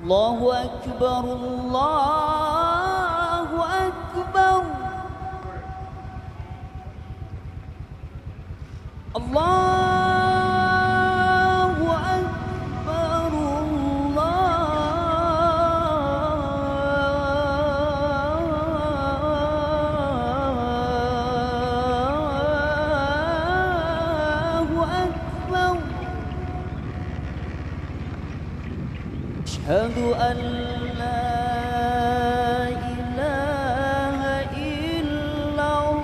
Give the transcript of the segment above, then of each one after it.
Allahu Akbar, Allahu Akbar. Allahu Akbar, Allahu Akbar. Asyhadu an la ilaha illallah.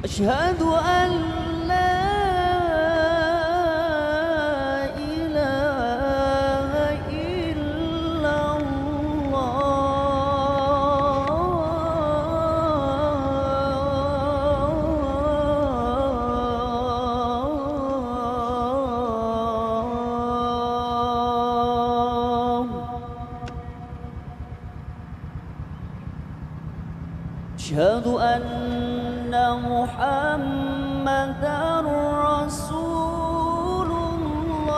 Asyhadu an la أشهد أن محمدًا رسول الله.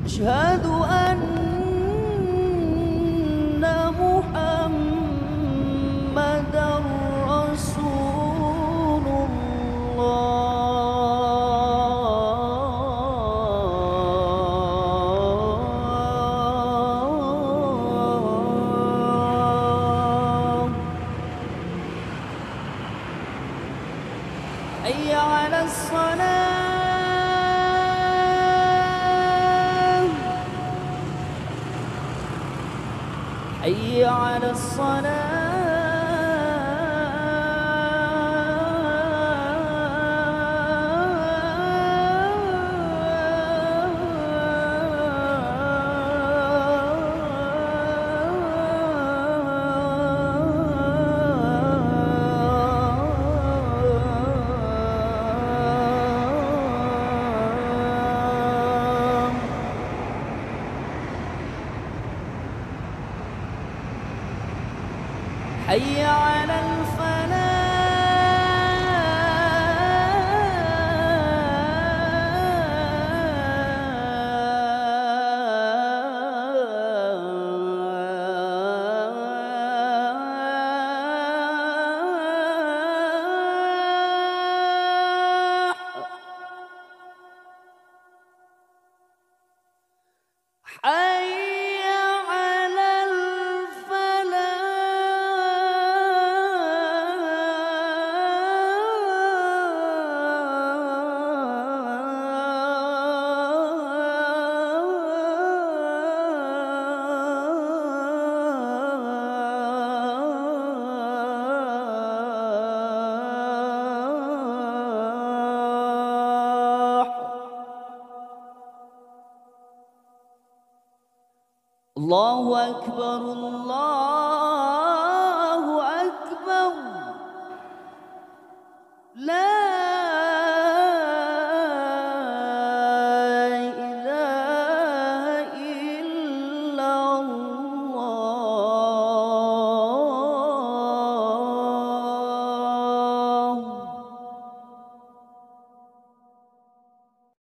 أشهد أن محمدًا رسول الله. حي على الصلاة، حي على حي على الفلاح. حي على الله أكبر، الله أكبر. لا